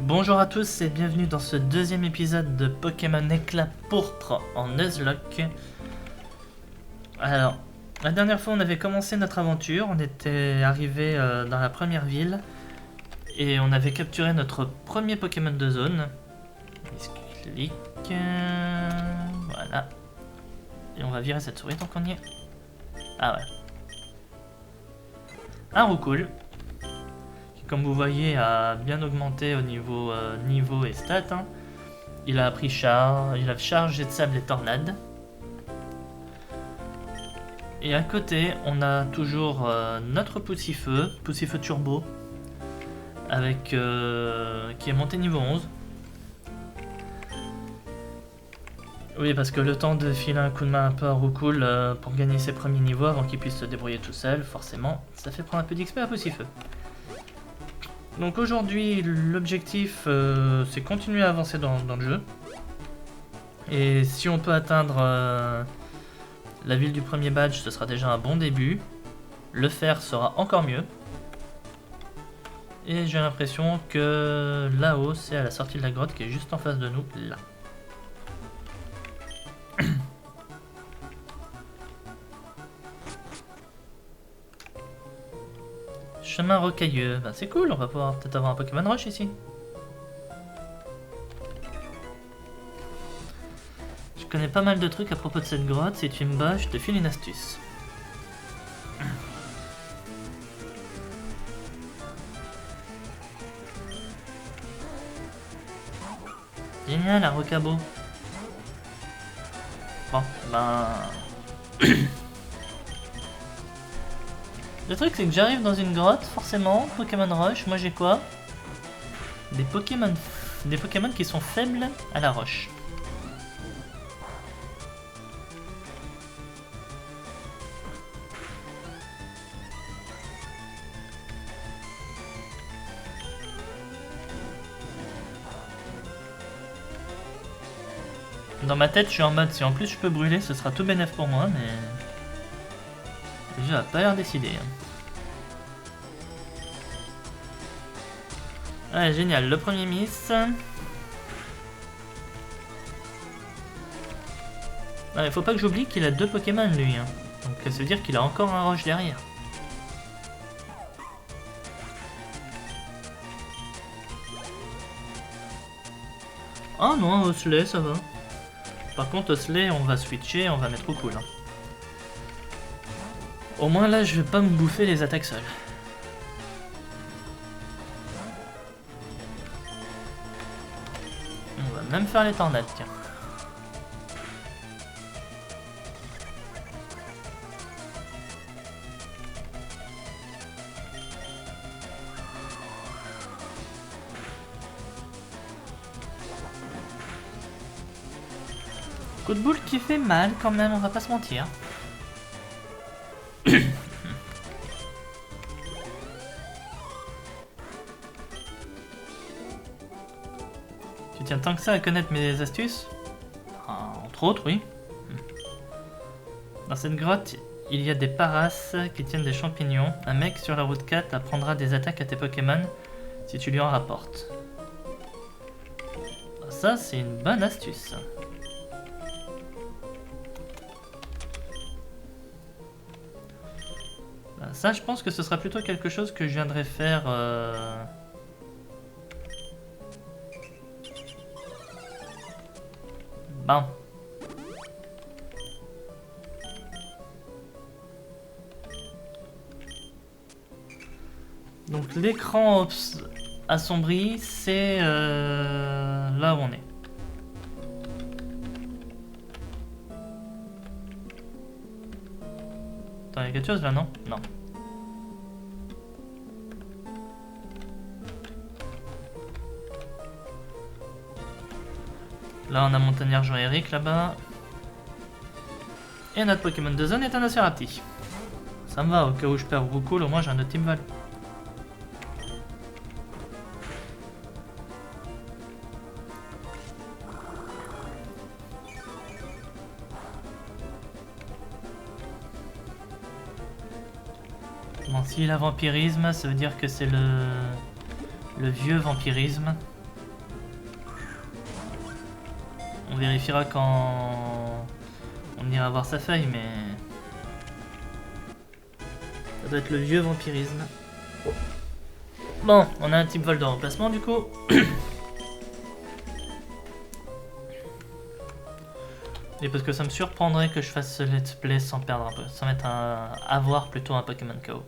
Bonjour à tous et bienvenue dans ce deuxième épisode de Pokémon Éclat Pourpre en Nuzlocke. Alors, la dernière fois on avait commencé notre aventure, on était arrivé dans la première ville et on avait capturé notre premier Pokémon de zone. Clic, voilà. Et on va virer cette souris tant qu'on y est. Ah ouais. Un Roucoule. Comme vous voyez, a bien augmenté au niveau niveau et stats. Hein. Il a appris charge, il a charge, jet de sable et tornade. Et à côté, on a toujours notre Poussifeu Turbo, avec qui est monté niveau 11. Oui, parce que le temps de filer un coup de main un peu à Roucoule pour gagner ses premiers niveaux avant qu'il puisse se débrouiller tout seul, forcément, ça fait prendre un peu d'XP à Poussifeu. Donc aujourd'hui, l'objectif, c'est continuer à avancer dans le jeu. Et si on peut atteindre la ville du premier badge, ce sera déjà un bon début. Le faire sera encore mieux. Et j'ai l'impression que là-haut, c'est à la sortie de la grotte qui est juste en face de nous, là. Chemin rocailleux, ben, c'est cool, on va pouvoir peut-être avoir un Pokémon Rush ici. Je connais pas mal de trucs à propos de cette grotte, si tu me bats, je te file une astuce. Génial, un rocabo. Bon, ben... Le truc c'est que j'arrive dans une grotte, forcément, Pokémon Rush, moi j'ai quoi? Des Pokémon qui sont faibles à la roche. Dans ma tête je suis en mode si en plus je peux brûler ce sera tout bénef pour moi mais... Le jeu a pas l'air décidé. Ouais, génial, le premier miss. Ouais, faut pas que j'oublie qu'il a deux Pokémon lui. Hein. Donc ça veut dire qu'il a encore un Roche derrière. Ah non, Osley ça va. Par contre Osley on va switcher, on va mettre Roucoule. Hein. Au moins là je vais pas me bouffer les attaques seules. On va même faire les tornades, tiens. Coup de boule qui fait mal quand même, on va pas se mentir. Tu tiens tant que ça à connaître mes astuces? Entre autres, oui. Dans cette grotte, il y a des paras qui tiennent des champignons. Un mec sur la route 4 apprendra des attaques à tes Pokémon si tu lui en rapportes. Ça, c'est une bonne astuce. Ça, je pense que ce sera plutôt quelque chose que je viendrai faire... Bon. Donc l'écran assombri, c'est là où on est. Attends, il y a quelque chose là, non? Non. Là, on a Montagnard Jean-Éric là-bas. Et notre Pokémon de zone est un Acerati. Ça me va, au cas où je perds Roucoule, au moins j'ai un autre Team Val. Bon, s'il a vampirisme, ça veut dire que c'est le vieux vampirisme. On vérifiera quand on ira voir sa feuille, mais ça doit être le vieux vampirisme. Bon, on a un type vol de remplacement du coup. Et parce que ça me surprendrait que je fasse ce let's play sans perdre un peu, sans mettre un avoir plutôt un Pokémon KO.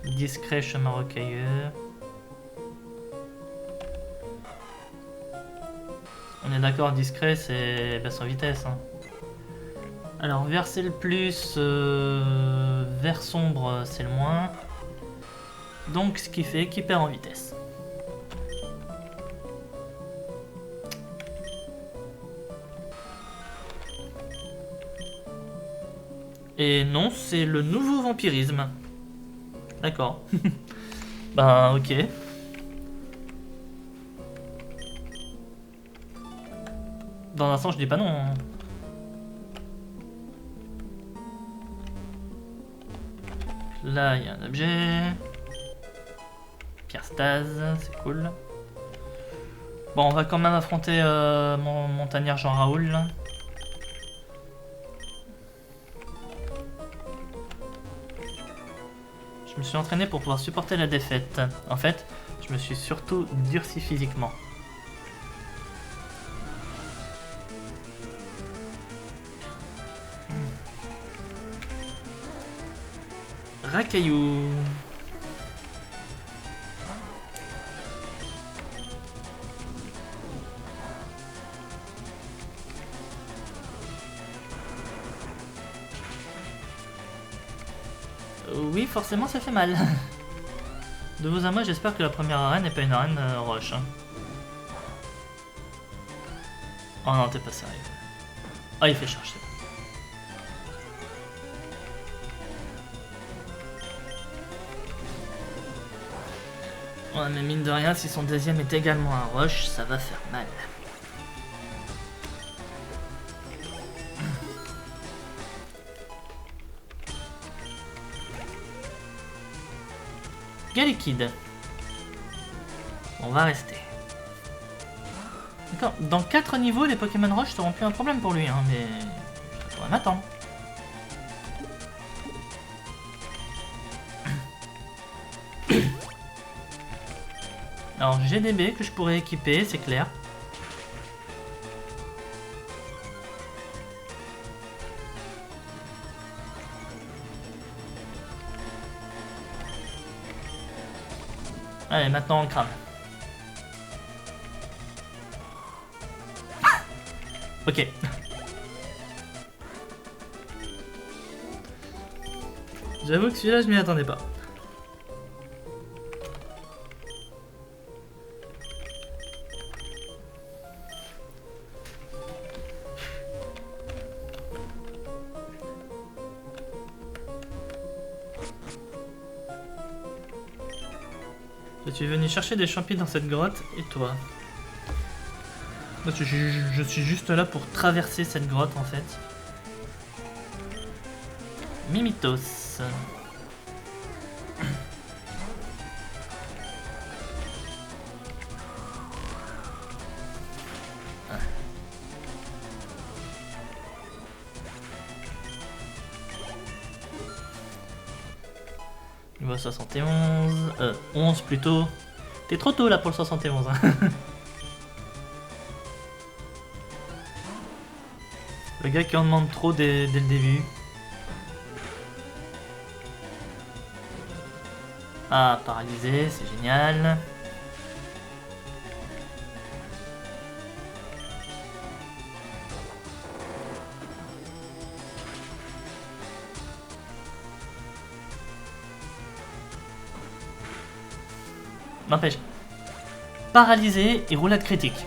Discret chemin rocailleux. On est d'accord, discret c'est basse en vitesse. Hein. Alors vert c'est le plus, vert sombre c'est le moins. Donc ce qui fait qu'il perd en vitesse. Et non, c'est le nouveau vampirisme. D'accord. Ben ok. Dans un sens je dis pas non. Hein. Là il y a un objet. Pierre Stase, c'est cool. Bon, on va quand même affronter mon montagnard Jean Raoul. Là. Je me suis entraîné pour pouvoir supporter la défaite. En fait, je me suis surtout durci physiquement. Racaillou. Oui, forcément, ça fait mal. De vous à moi, j'espère que la première arène n'est pas une arène roche. Hein. Oh non, t'es pas sérieux. Oh, il fait charge. Ouais, mais mine de rien, si son deuxième est également un roche, ça va faire mal. Galekid. On va rester. D'accord, dans 4 niveaux, les Pokémon Roche seront plus un problème pour lui, hein, mais ça pourrait m'attendre. Alors, GDB que je pourrais équiper, c'est clair. Allez, maintenant on crame. Ok. J'avoue que celui-là, je m'y attendais pas. Je suis venu chercher des champis dans cette grotte, et toi? Je suis juste là pour traverser cette grotte en fait. Mimitos. Niveau 71. 11 plutôt. T'es trop tôt là pour le 71. Hein. Le gars qui en demande trop dès le début. Ah, paralysé, c'est génial. N'empêche. Paralysé et roulade critique.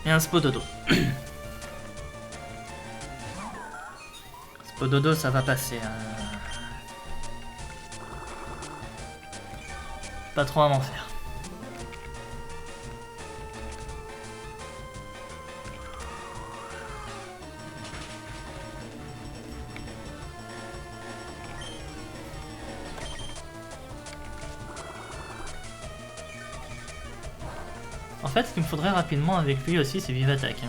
Et un Spododo. Spododo, ça va passer. Hein. Pas trop à m'en faire. En fait, ce qu'il me faudrait rapidement avec lui aussi, c'est Vive Attaque.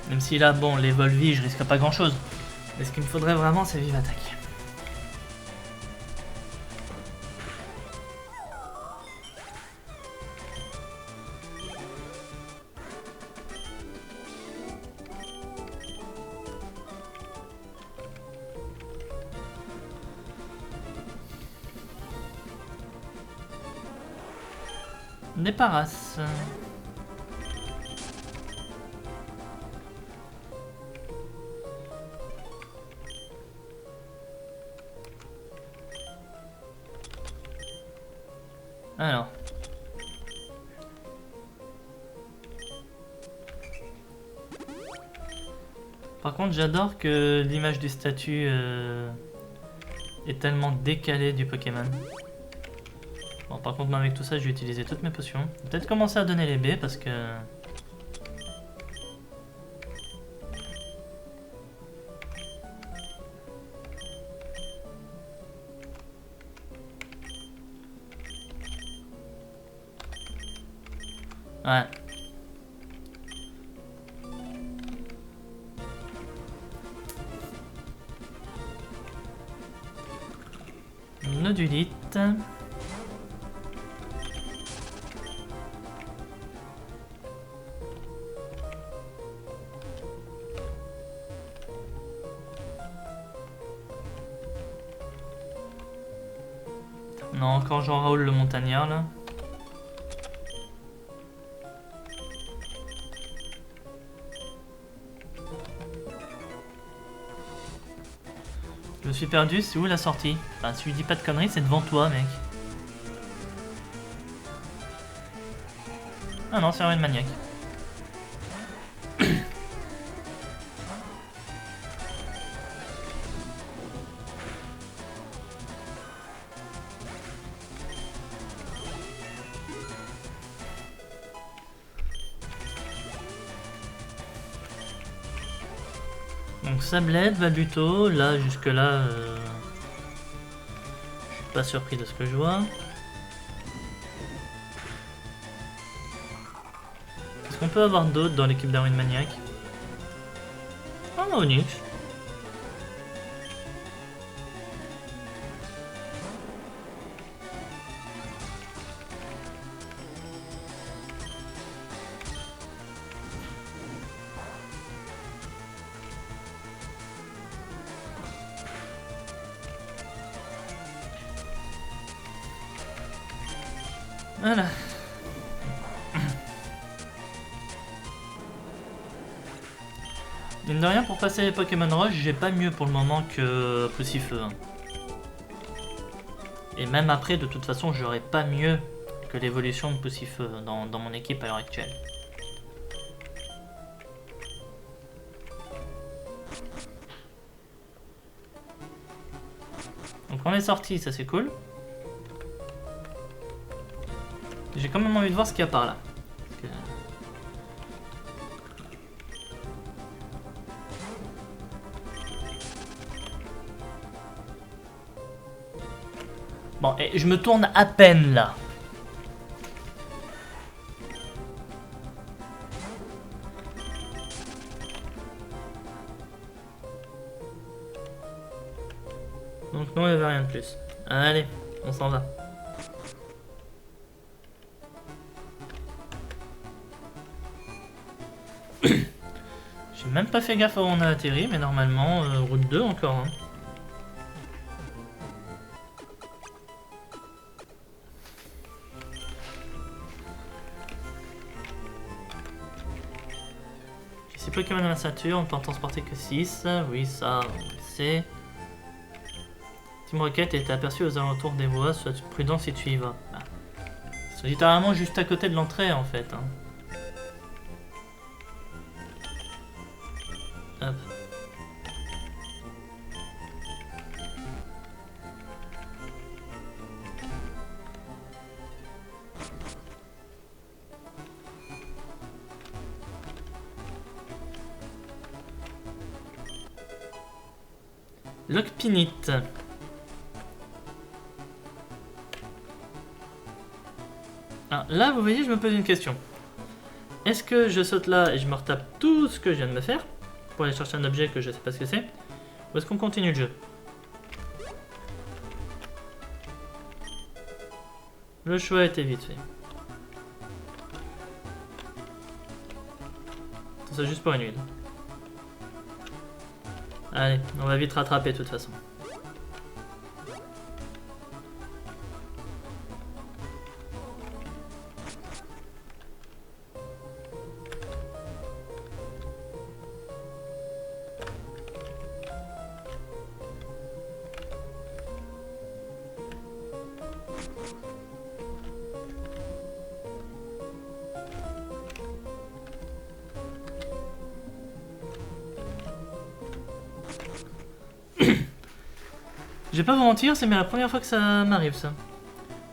Même si là, bon, les Volvies, je risque pas grand chose. Mais ce qu'il me faudrait vraiment, c'est Vive Attaque. Des paras. Alors. Par contre, j'adore que l'image du statut est tellement décalée du Pokémon. Bon, par contre, moi, avec tout ça, je vais utiliser toutes mes potions. Peut-être commencer à donner les baies parce que... Ouais. Nodulite. Non, encore Jean-Raoul le montagnard là. Je me suis perdu, c'est où la sortie? Enfin, si tu dis pas de conneries, c'est devant toi, mec. Ah non, c'est une maniaque. Donc Sablette, Valbuto, là jusque là, je suis pas surpris de ce que je vois. Est-ce qu'on peut avoir d'autres dans l'équipe d'Arwin Maniac? Ah, Onyx. Voilà. Mine de rien, pour passer les Pokémon Rush, j'ai pas mieux pour le moment que Poussifeu. Et même après, de toute façon, j'aurais pas mieux que l'évolution de Poussifeu dans mon équipe à l'heure actuelle. Donc on est sorti, ça c'est cool. J'ai quand même envie de voir ce qu'il y a par là. Bon, et je me tourne à peine là. Donc non, il n'y avait rien de plus. Allez, on s'en va. J'ai même pas fait gaffe où on a atterri, mais normalement, route 2 encore. Hein. J'ai 6 Pokémon à la ceinture, on peut en transporter que 6. Oui, ça, c'est... Team Rocket est aperçu aux alentours des voies, sois prudent si tu y vas. Bah, c'est littéralement juste à côté de l'entrée en fait. Hein. Hop. Lockpinit. Alors là, vous voyez, je me pose une question. Est-ce que je saute là et je me retape tout ce que je viens de me faire pour aller chercher un objet que je sais pas ce que c'est? Ou est-ce qu'on continue le jeu? Le choix était vite fait. C'est juste pour une huile. Allez, on va vite rattraper de toute façon. Je vais pas vous mentir, c'est la première fois que ça m'arrive ça.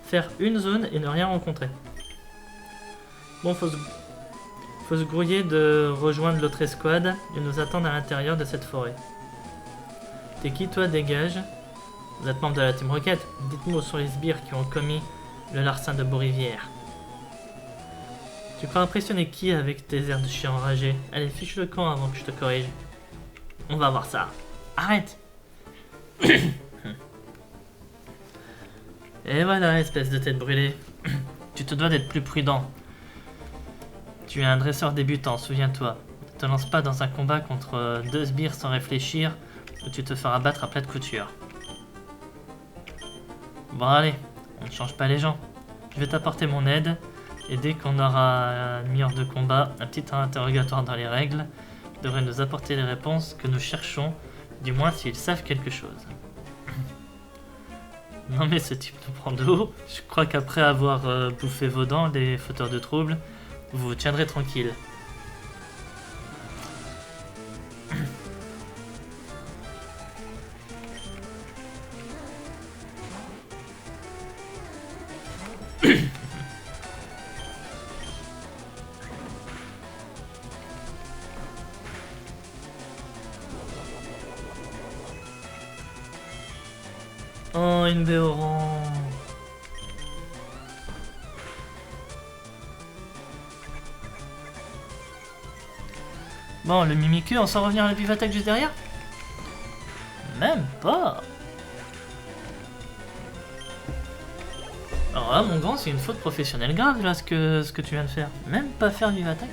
Faire une zone et ne rien rencontrer. Bon, faut se grouiller de rejoindre l'autre escouade et nous attendre à l'intérieur de cette forêt. T'es qui toi, dégage? Vous êtes membre de la Team Rocket? Dites-nous sur les sbires qui ont commis le larcin de Beaurivière. Tu crois impressionner qui avec tes airs de chien enragé? Allez, fiche le camp avant que je te corrige. On va voir ça. Arrête! Et voilà, espèce de tête brûlée. Tu te dois d'être plus prudent. Tu es un dresseur débutant, souviens-toi. Ne te lance pas dans un combat contre deux sbires sans réfléchir, ou tu te feras battre à plat de couture. Bon allez, on ne change pas les gens. Je vais t'apporter mon aide, et dès qu'on aura mis hors de combat, un petit interrogatoire dans les règles devrait nous apporter les réponses que nous cherchons, du moins s'ils savent quelque chose. Non mais ce type nous prend de haut. Je crois qu'après avoir bouffé vos dents, les fauteurs de troubles, vous vous tiendrez tranquille. Oh, une Béoran. Bon, le Mimikyu, on s'en revient à la vive attaque juste derrière? Même pas. Alors là, mon grand, c'est une faute professionnelle grave, là, ce que tu viens de faire. Même pas faire vive attaque.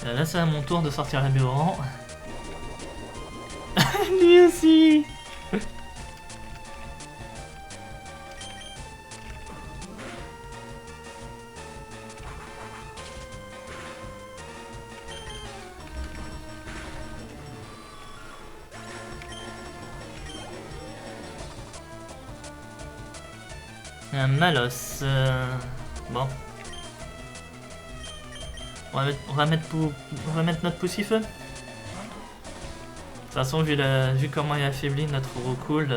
Là, c'est à mon tour de sortir la Béoran. Lui aussi. Un Malos. Bon. On va mettre notre poussifeu. De toute façon, vu comment est affaibli notre Roucoule,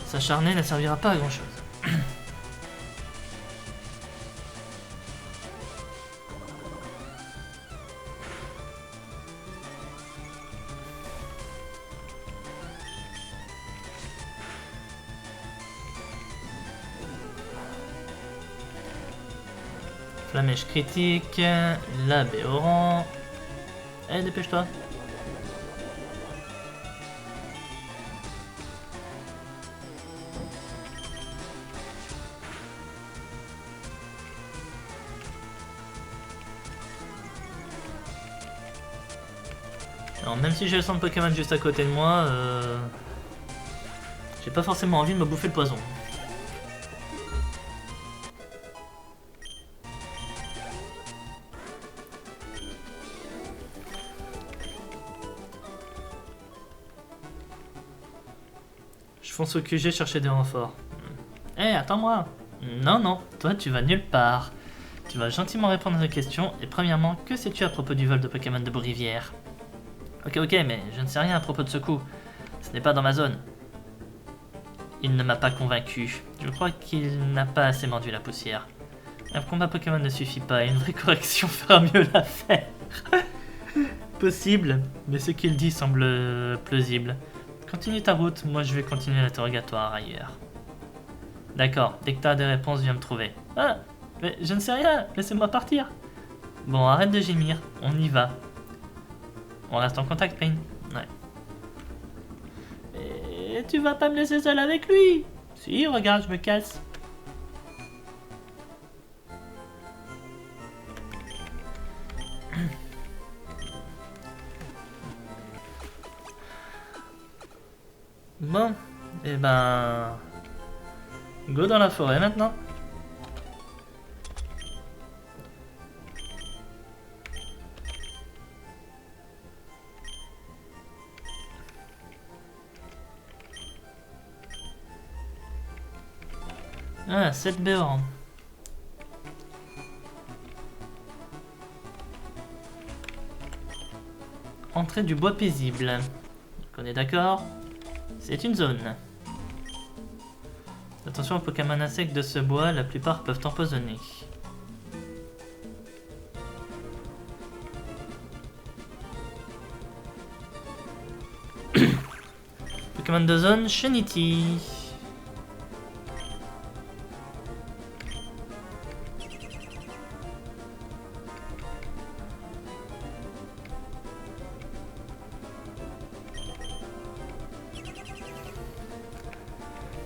s'acharner ne servira pas à grand chose. Flamèche critique, la Béoran. Allez, dépêche-toi. Alors même si j'ai le centre Pokémon juste à côté de moi, j'ai pas forcément envie de me bouffer le poison. Je fonce au QG chercher des renforts. Hé, attends-moi! Non, non, toi tu vas nulle part. Tu vas gentiment répondre à nos questions, et premièrement, que sais-tu à propos du vol de Pokémon de Beaurivière? Ok, mais je ne sais rien à propos de ce coup. Ce n'est pas dans ma zone. Il ne m'a pas convaincu. Je crois qu'il n'a pas assez mordu la poussière. Un combat Pokémon ne suffit pas, une vraie correction fera mieux l'affaire. Possible, mais ce qu'il dit semble plausible. Continue ta route, moi je vais continuer l'interrogatoire ailleurs. D'accord, dès que t'as des réponses, viens me trouver. Ah, mais je ne sais rien, laissez-moi partir. Bon, arrête de gémir, on y va. On reste en contact, Pain. Ouais. Et tu vas pas me laisser seul avec lui? Si, regarde, je me casse. Bon, et ben... Go dans la forêt maintenant. Ah, 7 béorans. Entrée du bois paisible. On est d'accord? C'est une zone. Attention aux Pokémon insectes de ce bois, la plupart peuvent empoisonner. Pokémon de zone, Shenity.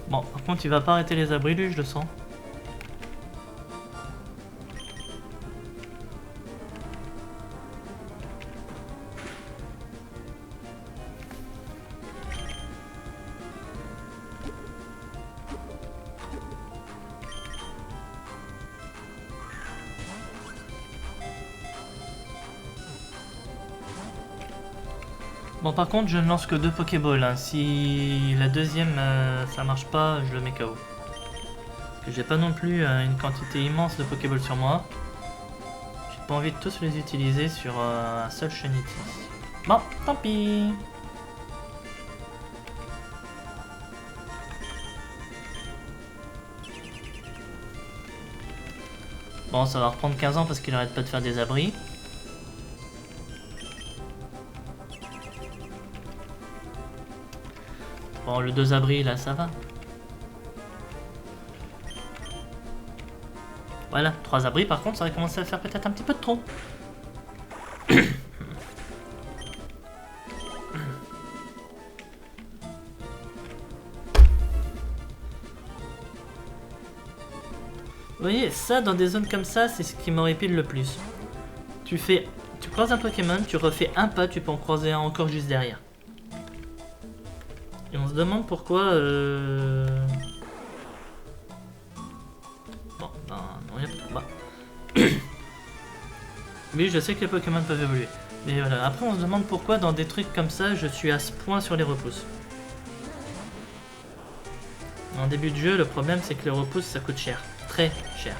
Bon, par contre, il va pas arrêter les abris, lui, je le sens. Bon, par contre, je ne lance que 2 Pokéballs. Hein. Si la deuxième, ça marche pas, je le mets KO. Parce que j'ai pas non plus une quantité immense de Pokéballs sur moi. J'ai pas envie de tous les utiliser sur un seul Shenity. Bon, tant pis. Bon, ça va reprendre 15 ans parce qu'il arrête pas de faire des abris. Bon, le 2 abris, là, ça va. Voilà, 3 abris, par contre, ça va commencer à faire peut-être un petit peu de trop. Vous voyez, ça, dans des zones comme ça, c'est ce qui m'horripile le plus. Tu croises un Pokémon, tu refais un pas, tu peux en croiser un encore juste derrière. Et on se demande pourquoi... Bon, ben, non, il n'y a pas... Bah. Oui, je sais que les Pokémon peuvent évoluer. Mais voilà, après on se demande pourquoi dans des trucs comme ça, je suis à ce point sur les repousses. En début de jeu, le problème c'est que les repousses, ça coûte cher. Très cher.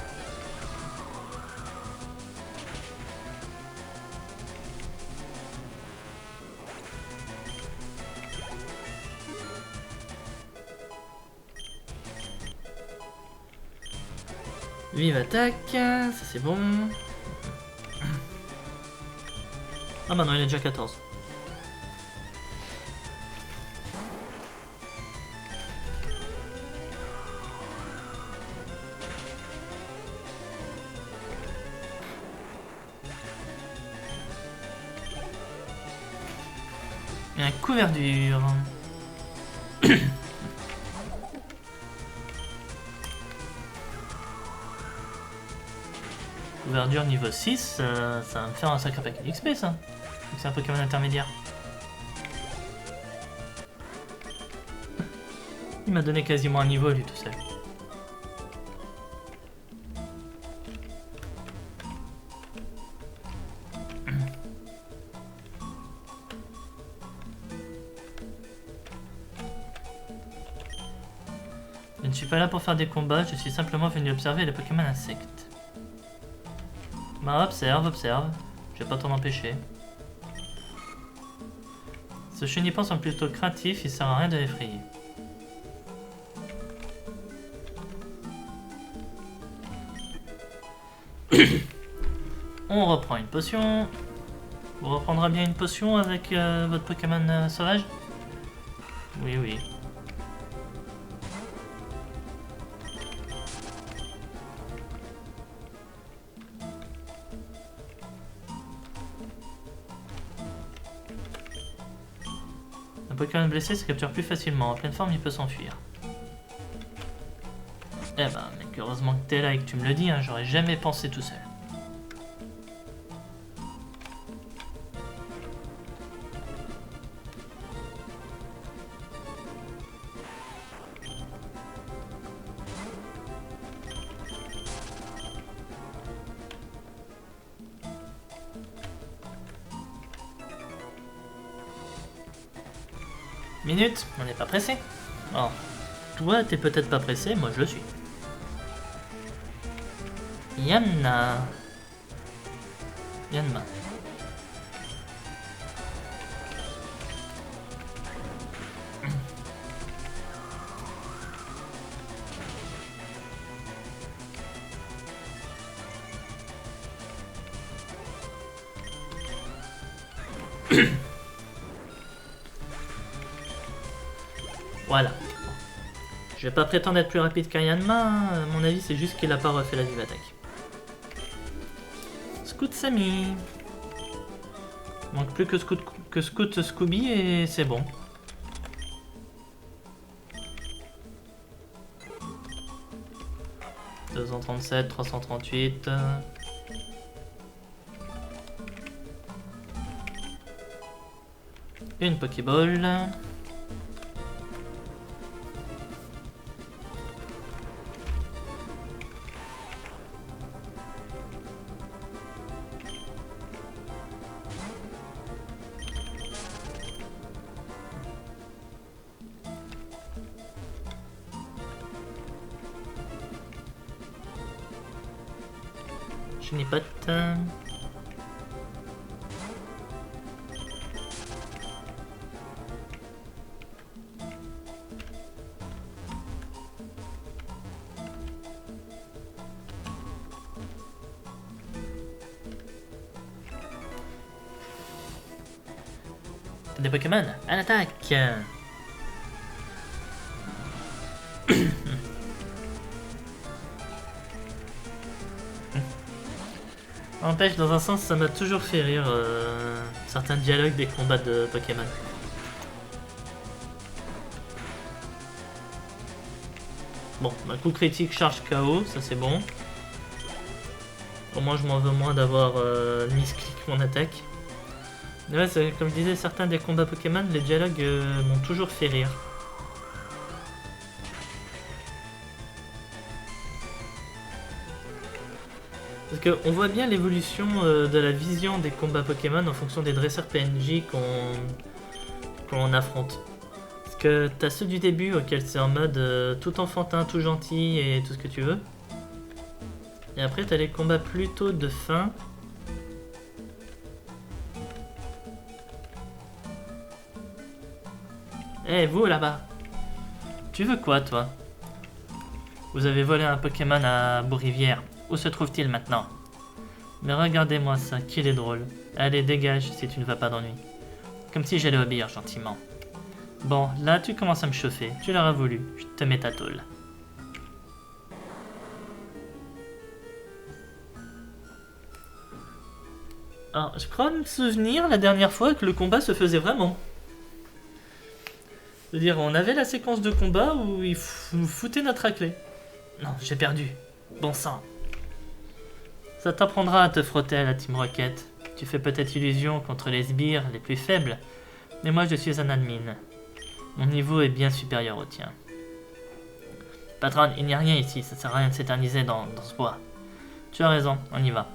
Vive attaque, ça c'est bon. Ah bah non, il est déjà 14. Et un couverture. Couverture niveau 6, ça va me faire un sacré paquet d'XP ça. C'est un Pokémon intermédiaire. Il m'a donné quasiment un niveau lui tout seul. Je ne suis pas là pour faire des combats, je suis simplement venu observer les Pokémon insectes. Bah observe, observe, je vais pas t'en empêcher. Ce chenipan semble plutôt craintif, il sert à rien de l'effrayer. On reprend une potion. Vous reprendrez bien une potion avec votre Pokémon sauvage? Oui, oui. Un Pokémon blessé se capture plus facilement. En pleine forme, il peut s'enfuir. Eh ben, mec, heureusement que t'es là et que tu me le dis, hein, j'aurais jamais pensé tout seul. Minute, on n'est pas pressé. Oh, toi t'es peut-être pas pressé, moi je le suis. Yanma. Voilà. Je vais pas prétendre être plus rapide qu'Yanma, hein. À mon avis c'est juste qu'il a pas refait la vive attaque. Scout Samy. Manque plus que Scout Scooby et c'est bon. « 237, 338... Une Pokéball. Je n'ai pas de... Des Pokémon à l'attaque. N'empêche, dans un sens, ça m'a toujours fait rire certains dialogues des combats de Pokémon. Bon, un coup critique charge KO, ça c'est bon. Au moins je m'en veux moins d'avoir misclick mon attaque. Mais ouais, comme je disais, certains des combats Pokémon, les dialogues m'ont toujours fait rire. Parce qu'on voit bien l'évolution de la vision des combats Pokémon en fonction des dresseurs PNJ qu'on affronte. Parce que t'as ceux du début auxquels c'est en mode tout enfantin, tout gentil et tout ce que tu veux. Et après t'as les combats plutôt de fin. Eh vous là-bas, tu veux quoi toi? Vous avez volé un Pokémon à Bourrivière. Où se trouve-t-il maintenant? Mais regardez-moi ça, qu'il est drôle. Allez, dégage si tu ne vas pas d'ennui. Comme si j'allais obéir gentiment. Bon, là tu commences à me chauffer. Tu l'auras voulu. Je te mets ta tôle. Alors, je crois me souvenir la dernière fois que le combat se faisait vraiment. C'est-à-dire, on avait la séquence de combat où il nous foutait notre raclée. Non, j'ai perdu. Bon sang. Ça t'apprendra à te frotter à la Team Rocket. Tu fais peut-être illusion contre les sbires les plus faibles, mais moi je suis un admin. Mon niveau est bien supérieur au tien. Patronne, il n'y a rien ici, ça sert à rien de s'éterniser dans ce bois. Tu as raison, on y va.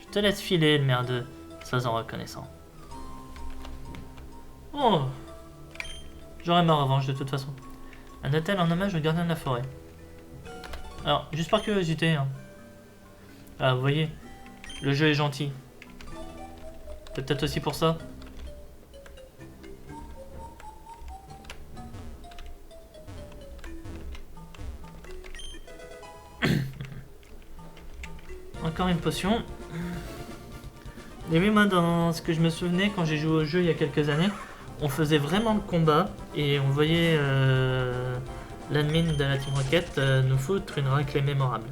Je te laisse filer, le merdeux, sois-en reconnaissant. Oh, j'aurai ma revanche de toute façon. Un hôtel en hommage au gardien de la forêt. Alors, juste par curiosité, hein. Ah, vous voyez, le jeu est gentil. C'est peut-être aussi pour ça. encore une potion. Et oui, moi, dans ce que je me souvenais, quand j'ai joué au jeu il y a quelques années, on faisait vraiment le combat et on voyait l'admin de la Team Rocket nous foutre une raclée mémorable.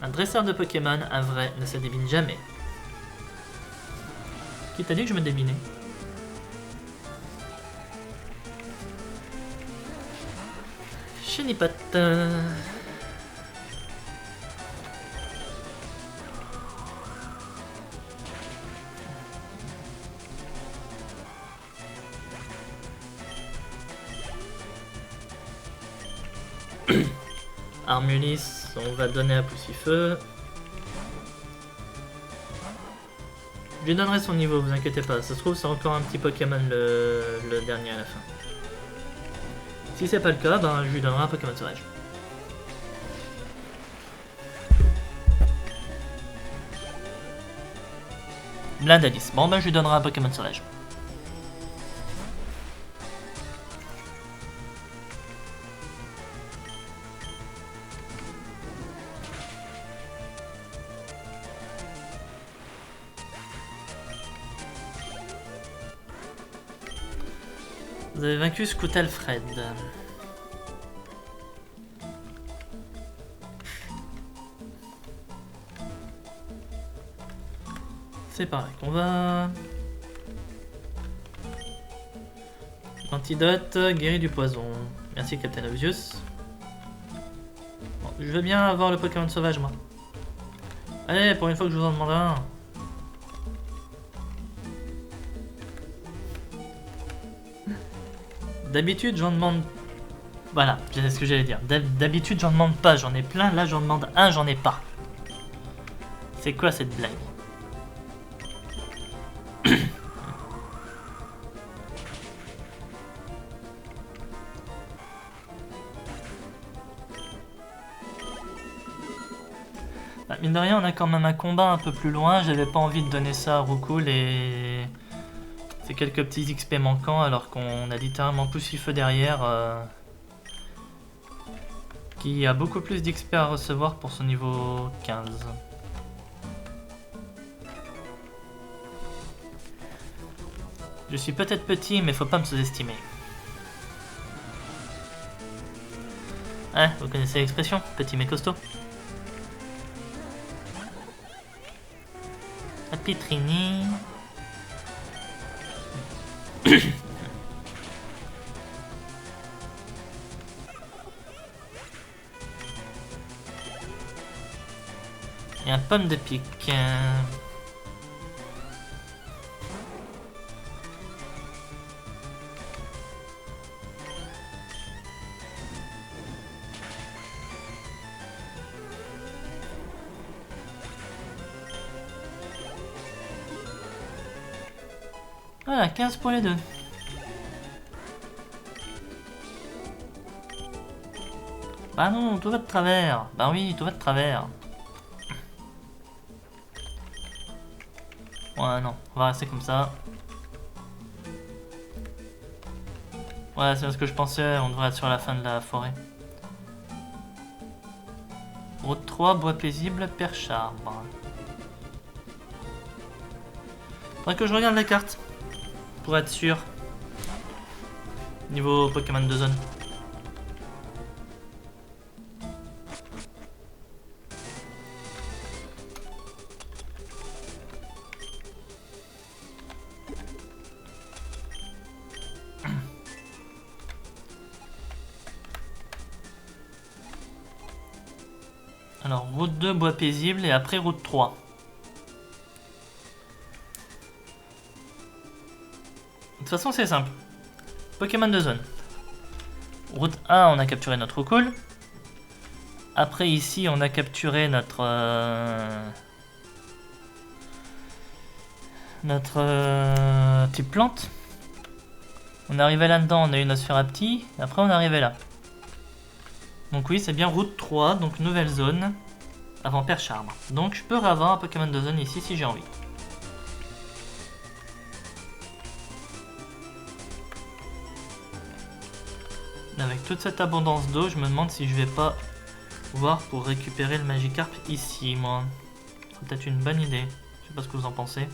Un dresseur de Pokémon, un vrai, ne se débine jamais. Qui t'a dit que je me débinais? Chenipat. Armulis, on va donner à Poussifeu. Je lui donnerai son niveau, vous inquiétez pas. Ça se trouve, c'est encore un petit Pokémon le dernier à la fin. Si c'est pas le cas, ben, je lui donnerai un Pokémon sauvage. Blindalice. Bon, ben, je lui donnerai un Pokémon sauvage. Vous avez vaincu Scoutalfred. C'est pareil qu'on va. Antidote, guéri du poison. Merci Captain Obvious. Bon, je veux bien avoir le Pokémon sauvage moi. Allez, pour une fois que je vous en demande un. D'habitude, j'en demande... Voilà, c'est ce que j'allais dire. D'habitude, j'en demande pas, j'en ai plein. Là, j'en demande un, j'en ai pas. C'est quoi cette blague? Bah, mine de rien, on a quand même un combat un peu plus loin. J'avais pas envie de donner ça à Roucoule et... C'est quelques petits XP manquants alors qu'on a littéralement Poussifeu derrière qui a beaucoup plus d'XP à recevoir pour son niveau 15. Je suis peut-être petit mais faut pas me sous-estimer. Hein, vous connaissez l'expression, petit mais costaud? Pitrini. Et un pomme de pique. Voilà, 15 pour les deux. Bah non, tout va de travers. Bah oui, tout va de travers. Ouais, non, on va rester comme ça. Ouais, c'est ce que je pensais, on devrait être sur la fin de la forêt. Route 3, bois paisible, perche arbre. Faudrait que je regarde la carte. Pour être sûr. Niveau Pokémon de zone. Alors, route 2, bois paisible, et après route 3. De toute façon, c'est simple. Pokémon de zone. Route 1, on a capturé notre Roucoule. Après, ici, on a capturé notre... type plante. On est arrivé là-dedans, on a eu notre Sphérapti. Après, on est arrivé là. Donc oui, c'est bien route 3, donc nouvelle zone, avant perche arbre. Donc je peux avoir un Pokémon de zone ici si j'ai envie. Avec toute cette abondance d'eau, je me demande si je vais pas voir pour récupérer le Magikarp ici, moi. C'est peut-être une bonne idée. Je sais pas ce que vous en pensez.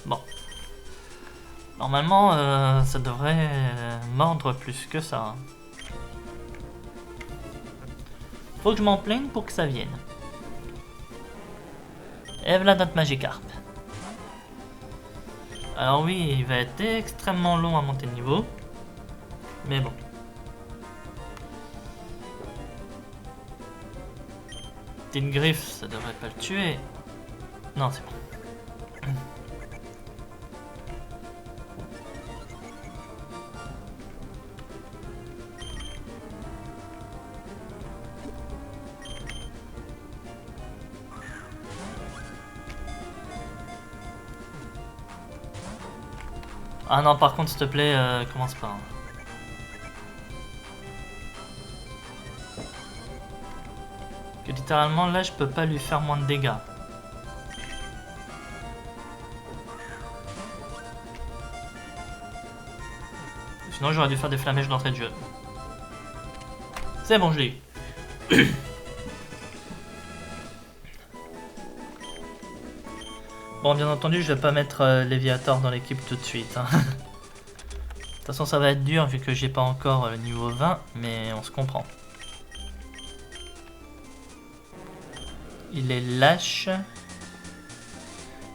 Bon. Normalement, ça devrait mordre plus que ça. Faut que je m'en plaigne pour que ça vienne. Et voilà notre Magikarp. Alors oui, il va être extrêmement long à monter de niveau. Mais bon. Petite griffe, ça devrait pas le tuer. Non, c'est bon. Ah non, par contre, s'il te plaît, commence pas. Que littéralement, là, je peux pas lui faire moins de dégâts. Sinon, j'aurais dû faire des flamèches d'entrée de jeu. C'est bon, je l'ai eu. Bon, bien entendu, je vais pas mettre Léviator dans l'équipe tout de suite. Hein. De toute façon, ça va être dur vu que j'ai pas encore le niveau 20, mais on se comprend. Il est lâche.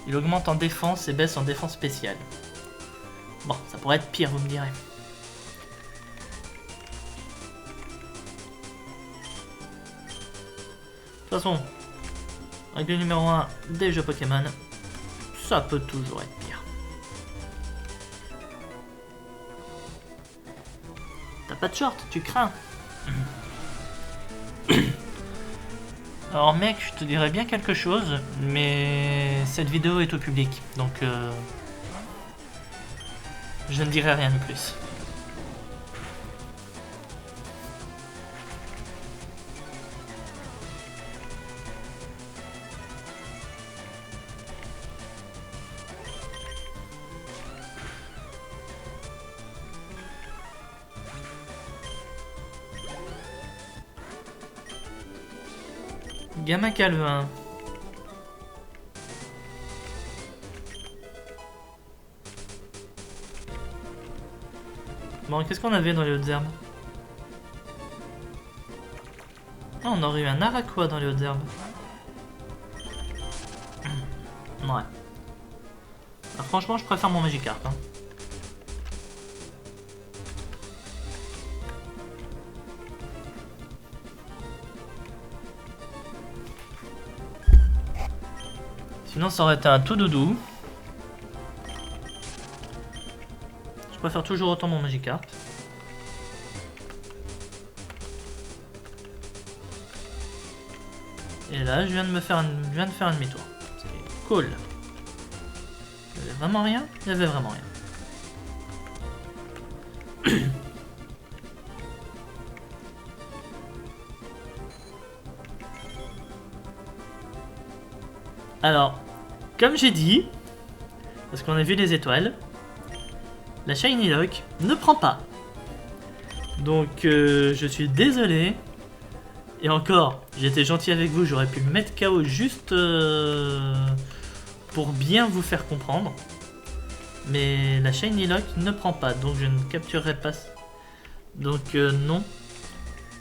Il augmente en défense et baisse en défense spéciale. Bon, ça pourrait être pire, vous me direz. De toute façon, règle numéro 1 des jeux Pokémon. Ça peut toujours être pire. T'as pas de short, tu crains. Alors mec, je te dirais bien quelque chose, mais cette vidéo est au public, donc je ne dirai rien de plus. Gamin Calvin. Bon, qu'est-ce qu'on avait dans les hautes herbes? Ah, on aurait eu un Araquois dans les hautes herbes. Ouais. Alors, franchement, je préfère mon Magikarp. Hein. Sinon, ça aurait été un tout doudou. Je préfère toujours autant mon Magikarp. Et là, je viens de faire un demi-tour. C'est cool. Il y avait vraiment rien? Il y avait vraiment rien. Alors, comme j'ai dit, parce qu'on a vu les étoiles, la Shiny Lock ne prend pas. Donc, je suis désolé. Et encore, j'étais gentil avec vous, j'aurais pu me mettre KO juste pour bien vous faire comprendre. Mais la Shiny Lock ne prend pas, donc je ne capturerai pas. Donc non,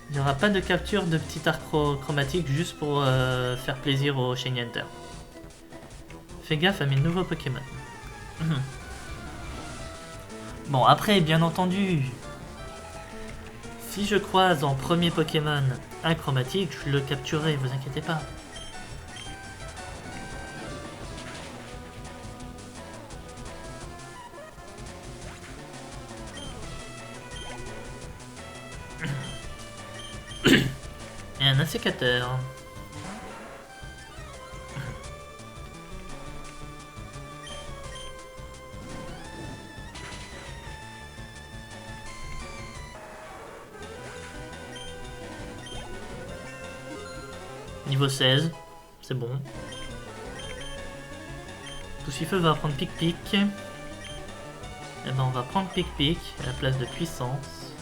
il n'y aura pas de capture de petit arc chromatique juste pour faire plaisir aux Shiny Hunter. Fais gaffe à mes nouveaux Pokémon. Bon, après, bien entendu, si je croise en premier Pokémon un chromatique, je le capturerai, vous inquiétez pas. Et un insécateur. Niveau 16, c'est bon. Poussifeu va prendre pic-pic. Et ben on va prendre pic-pic à la place de puissance.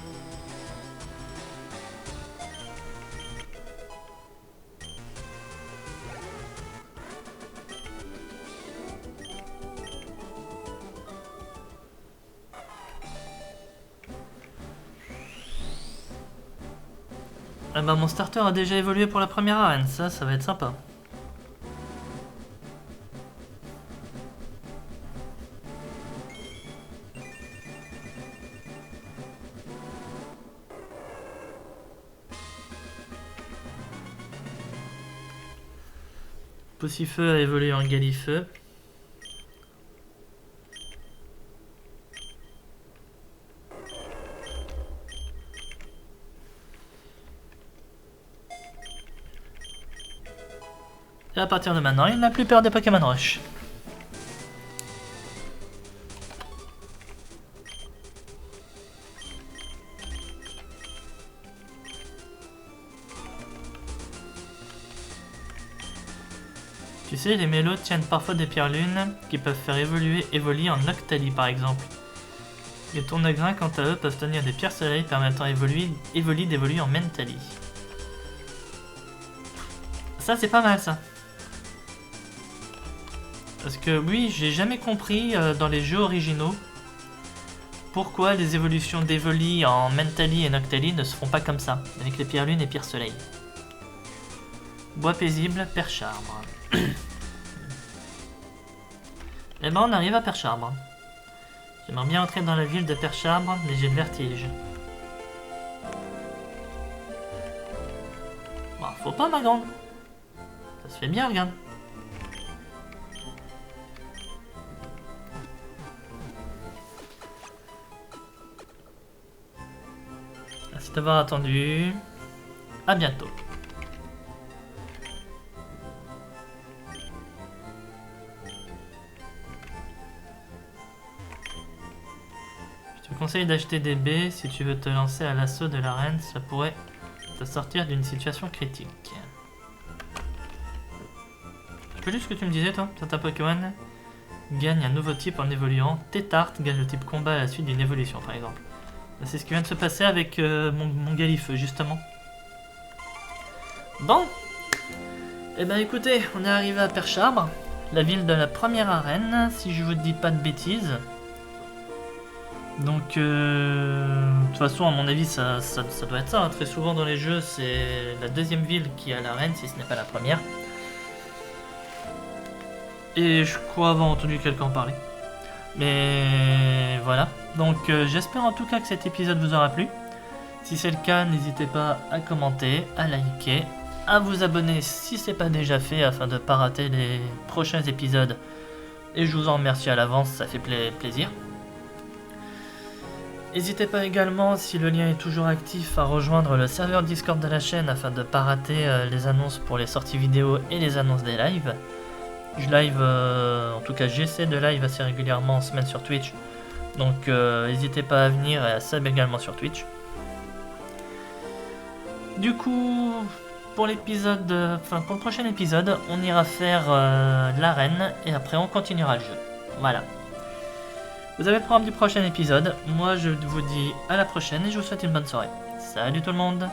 Ah bah mon starter a déjà évolué pour la première arène, ça va être sympa. Poussifeu a évolué en Galifeu. Et à partir de maintenant, il n'a plus peur des Pokémon Rush. Tu sais, les mélos tiennent parfois des pierres lunes qui peuvent faire évoluer Evoli en Noctali par exemple. Les tournegrins quant à eux peuvent tenir des pierres soleil permettant Evoli d'évoluer en Mentali. Ça c'est pas mal ça. Parce que oui, j'ai jamais compris dans les jeux originaux pourquoi les évolutions d'Evoli en Mentali et Noctali ne se font pas comme ça, avec les pierres lunes et pierres soleil. Bois paisible, Percharbre. Et ben on arrive à Percharbre. J'aimerais bien entrer dans la ville de Percharbre, mais j'ai le vertige. Bon, faut pas ma grande. Ça se fait bien, regarde. Merci d'avoir attendu. À bientôt. Je te conseille d'acheter des baies si tu veux te lancer à l'assaut de l'arène, ça pourrait te sortir d'une situation critique. Je peux lire ce que tu me disais toi? Certains Pokémon gagnent un nouveau type en évoluant. Tétart gagne le type combat à la suite d'une évolution par exemple. C'est ce qui vient de se passer avec mon Galifeu justement. Bon. Eh ben écoutez, on est arrivé à Percharbre, la ville de la première arène, si je vous dis pas de bêtises. Donc, de toute façon, à mon avis, ça doit être ça. Hein. Très souvent dans les jeux, c'est la deuxième ville qui a l'arène, si ce n'est pas la première. Et je crois avoir entendu quelqu'un en parler. Mais voilà. Donc, j'espère en tout cas que cet épisode vous aura plu. Si c'est le cas, n'hésitez pas à commenter, à liker, à vous abonner si ce n'est pas déjà fait afin de ne pas rater les prochains épisodes. Et je vous en remercie à l'avance, ça fait plaisir. N'hésitez pas également, si le lien est toujours actif, à rejoindre le serveur Discord de la chaîne afin de ne pas rater les annonces pour les sorties vidéo et les annonces des lives. Je live, en tout cas j'essaie de live assez régulièrement en semaine sur Twitch. Donc n'hésitez pas à venir et à sub également sur Twitch. Du coup, pour l'épisode, pour le prochain épisode, on ira faire l'arène et après on continuera le jeu. Voilà. Vous avez le programme du prochain épisode. Moi je vous dis à la prochaine et je vous souhaite une bonne soirée. Salut tout le monde!